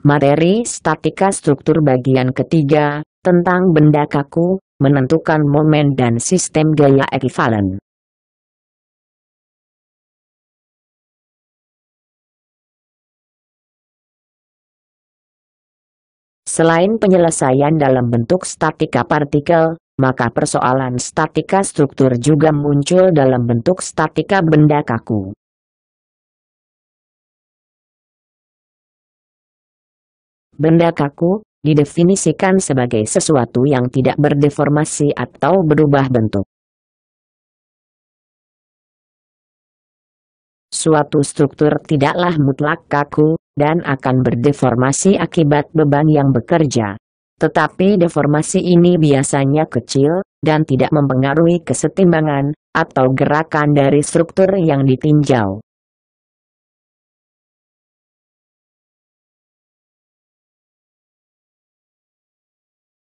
Materi statika struktur bagian ketiga, tentang benda kaku, menentukan momen dan sistem gaya ekivalen. Selain penyelesaian dalam bentuk statika partikel, maka persoalan statika struktur juga muncul dalam bentuk statika benda kaku. Benda kaku didefinisikan sebagai sesuatu yang tidak berdeformasi atau berubah bentuk. Suatu struktur tidaklah mutlak kaku, dan akan berdeformasi akibat beban yang bekerja. Tetapi deformasi ini biasanya kecil, dan tidak mempengaruhi kesetimbangan, atau gerakan dari struktur yang ditinjau.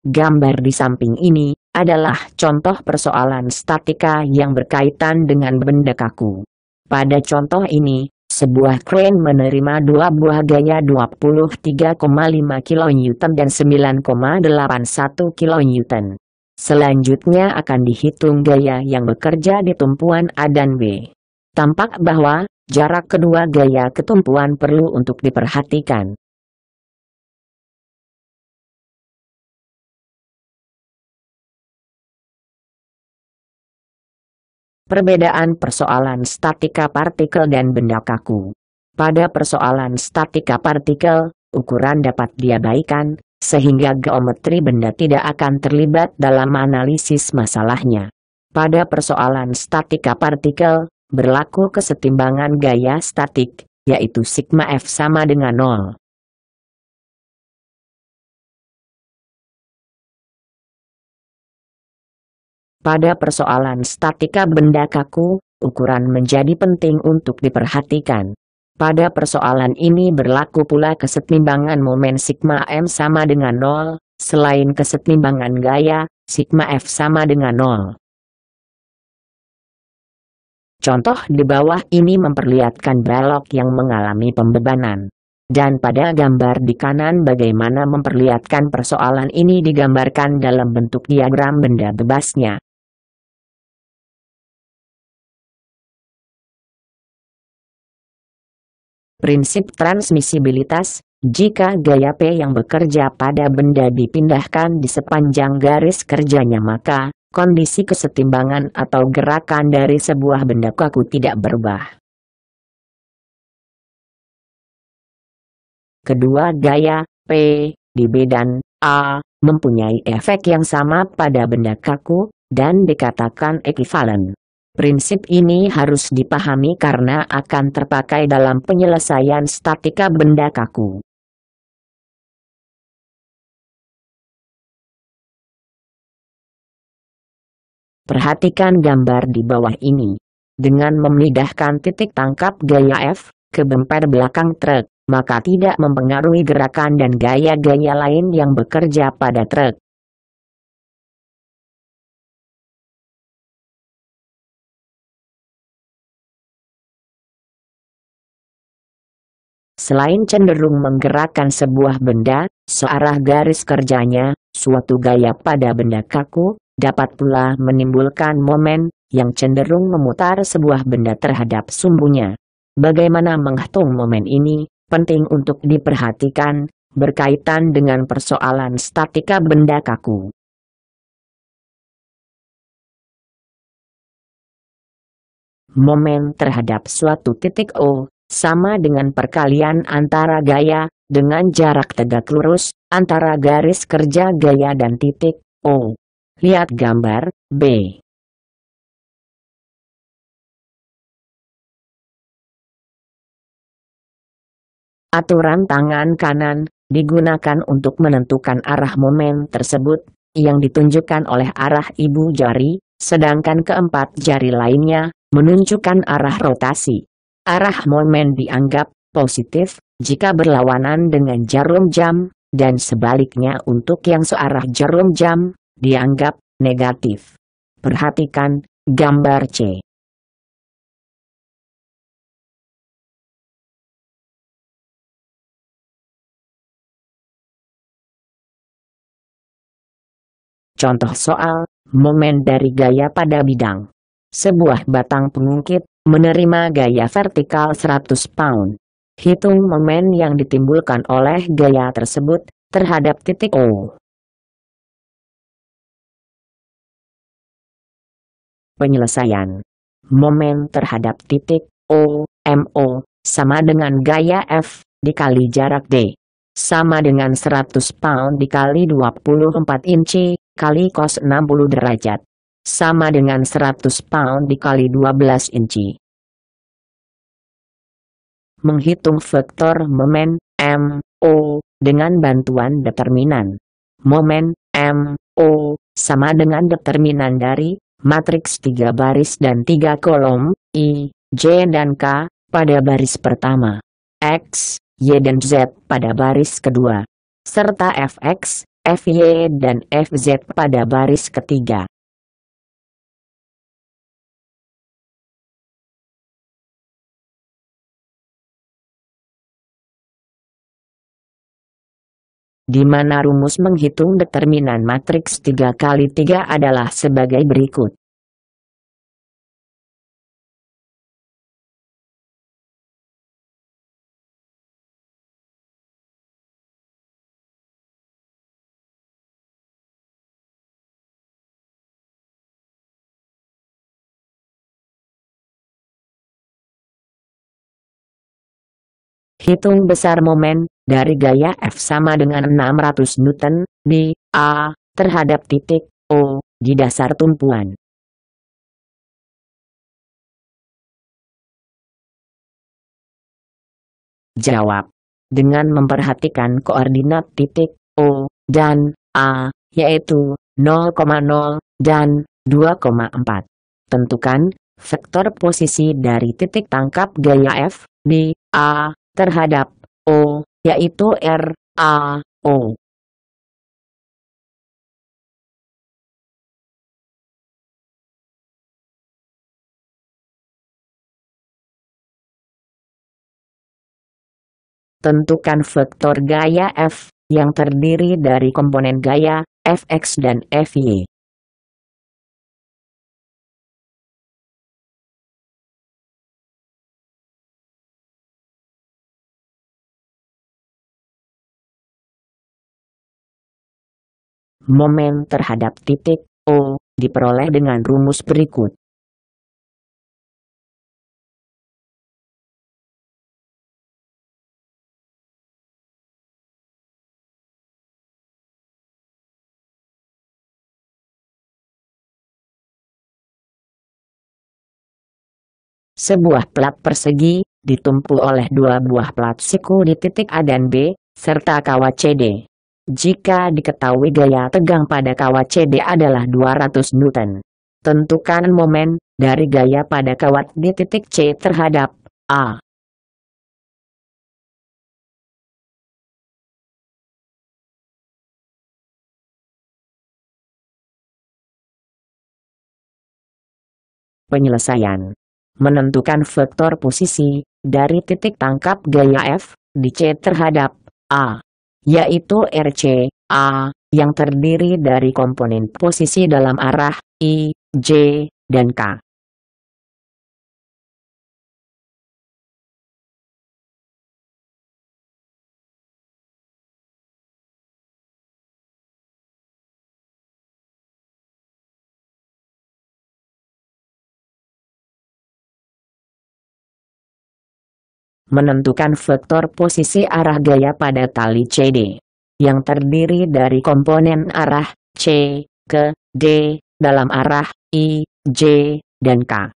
Gambar di samping ini adalah contoh persoalan statika yang berkaitan dengan benda kaku. Pada contoh ini, sebuah kren menerima dua buah gaya 23,5 kN dan 9,81 kN. Selanjutnya akan dihitung gaya yang bekerja di tumpuan A dan B. Tampak bahwa jarak kedua gaya ketumpuan perlu untuk diperhatikan. Perbedaan persoalan statika partikel dan benda kaku. Pada persoalan statika partikel, ukuran dapat diabaikan, sehingga geometri benda tidak akan terlibat dalam analisis masalahnya. Pada persoalan statika partikel, berlaku kesetimbangan gaya statik, yaitu sigma F sama dengan 0. Pada persoalan statika benda kaku, ukuran menjadi penting untuk diperhatikan. Pada persoalan ini berlaku pula kesetimbangan momen sigma M sama dengan 0, selain kesetimbangan gaya, sigma F sama dengan 0. Contoh di bawah ini memperlihatkan balok yang mengalami pembebanan. Dan pada gambar di kanan bagaimana memperlihatkan persoalan ini digambarkan dalam bentuk diagram benda bebasnya. Prinsip transmisibilitas, jika gaya P yang bekerja pada benda dipindahkan di sepanjang garis kerjanya maka, kondisi kesetimbangan atau gerakan dari sebuah benda kaku tidak berubah. Kedua gaya, P, di B dan A, mempunyai efek yang sama pada benda kaku, dan dikatakan ekivalen. Prinsip ini harus dipahami karena akan terpakai dalam penyelesaian statika benda kaku. Perhatikan gambar di bawah ini. Dengan memindahkan titik tangkap gaya F ke bemper belakang truk, maka tidak mempengaruhi gerakan dan gaya-gaya lain yang bekerja pada truk. Selain cenderung menggerakkan sebuah benda, searah garis kerjanya, suatu gaya pada benda kaku, dapat pula menimbulkan momen, yang cenderung memutar sebuah benda terhadap sumbunya. Bagaimana menghitung momen ini, penting untuk diperhatikan, berkaitan dengan persoalan statika benda kaku. Momen terhadap suatu titik O, sama dengan perkalian antara gaya, dengan jarak tegak lurus, antara garis kerja gaya dan titik O. Lihat gambar B. Aturan tangan kanan, digunakan untuk menentukan arah momen tersebut, yang ditunjukkan oleh arah ibu jari, sedangkan keempat jari lainnya, menunjukkan arah rotasi. Arah momen dianggap positif jika berlawanan dengan jarum jam, dan sebaliknya untuk yang searah jarum jam, dianggap negatif. Perhatikan gambar C. Contoh soal, momen dari gaya pada bidang. Sebuah batang pengungkit, menerima gaya vertikal 100 pound. Hitung momen yang ditimbulkan oleh gaya tersebut, terhadap titik O. Penyelesaian. Momen terhadap titik O, MO, sama dengan gaya F, dikali jarak D. Sama dengan 100 pound dikali 24 inci, kali cos 60 derajat. Sama dengan 100 pound dikali 12 inci. Menghitung vektor momen, M, O, dengan bantuan determinan. Momen, M, O, sama dengan determinan dari matriks 3 baris dan 3 kolom, I, J dan K, pada baris pertama. X, Y dan Z pada baris kedua. Serta Fx, Fy dan Fz pada baris ketiga. Di mana rumus menghitung determinan matriks 3 kali 3 adalah sebagai berikut. Hitung besar momen dari gaya F sama dengan 600 Newton di A terhadap titik O di dasar tumpuan. Jawab. Dengan memperhatikan koordinat titik O dan A, yaitu 0,0 dan 2,4. Tentukan vektor posisi dari titik tangkap gaya F di A terhadap O, yaitu R, A, O. Tentukan vektor gaya F, yang terdiri dari komponen gaya, Fx dan Fy. Momen terhadap titik O diperoleh dengan rumus berikut. Sebuah plat persegi ditumpu oleh dua buah plat siku di titik A dan B, serta kawat CD. Jika diketahui gaya tegang pada kawat CD adalah 200 Newton. Tentukan momen dari gaya pada kawat di titik C terhadap A. Penyelesaian. Menentukan vektor posisi dari titik tangkap gaya F di C terhadap A, yaitu RC A, yang terdiri dari komponen posisi dalam arah I, J, dan K. Menentukan vektor posisi arah gaya pada tali CD, yang terdiri dari komponen arah C ke D dalam arah I, J, dan K.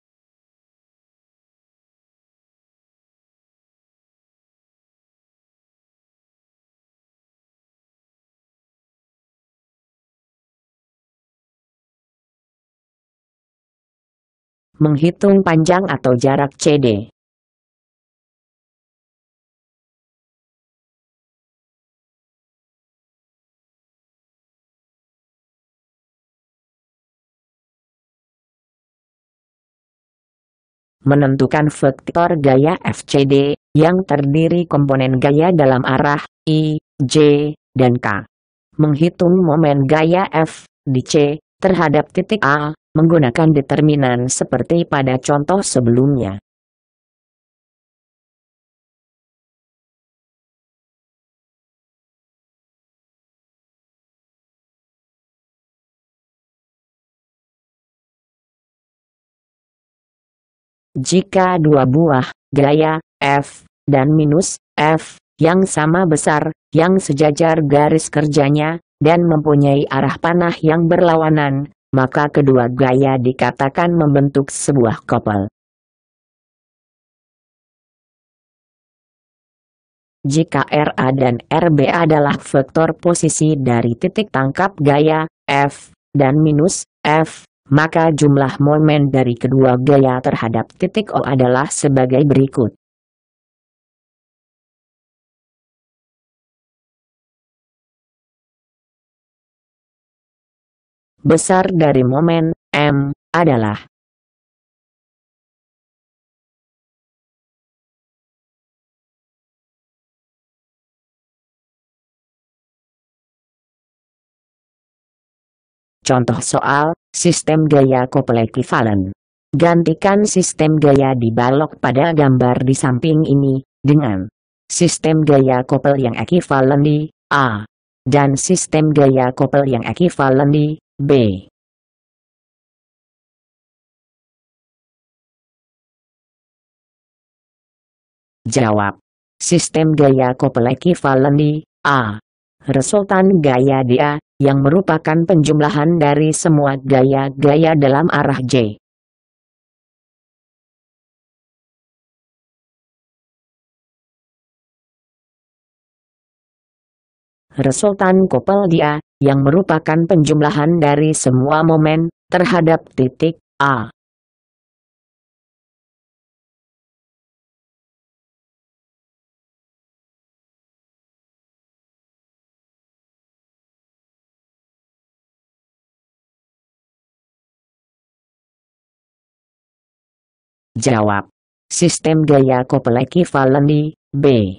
Menghitung panjang atau jarak CD. Menentukan vektor gaya FCD, yang terdiri komponen gaya dalam arah I, J, dan K. Menghitung momen gaya F di C terhadap titik A menggunakan determinan seperti pada contoh sebelumnya. Jika dua buah gaya F dan minus F yang sama besar, yang sejajar garis kerjanya, dan mempunyai arah panah yang berlawanan, maka kedua gaya dikatakan membentuk sebuah couple. Jika RA dan RB adalah vektor posisi dari titik tangkap gaya F dan minus F, maka jumlah momen dari kedua gaya terhadap titik O adalah sebagai berikut. Besar dari momen M adalah contoh soal sistem gaya couple ekivalen. Gantikan sistem gaya di balok pada gambar di samping ini dengan sistem gaya couple yang ekivalen di A dan sistem gaya couple yang ekivalen di B. Jawab. Sistem gaya couple ekivalen di A. Resultan gaya di A, yang merupakan penjumlahan dari semua gaya-gaya dalam arah J. Resultan couple di A, yang merupakan penjumlahan dari semua momen terhadap titik A. Jawab. Sistem gaya couple ekivalen di B.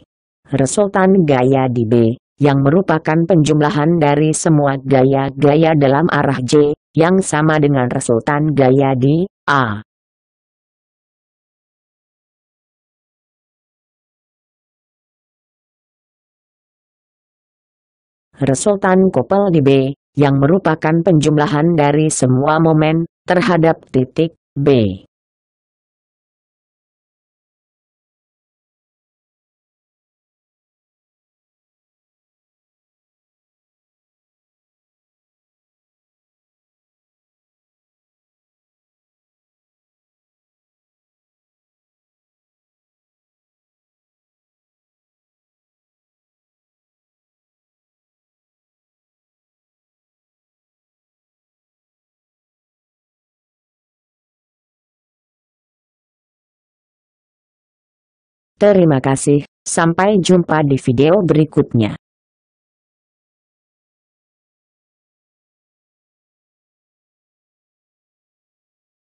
Resultan gaya di B, yang merupakan penjumlahan dari semua gaya-gaya dalam arah J, yang sama dengan resultan gaya di A. Resultan couple di B, yang merupakan penjumlahan dari semua momen terhadap titik B. Terima kasih, sampai jumpa di video berikutnya.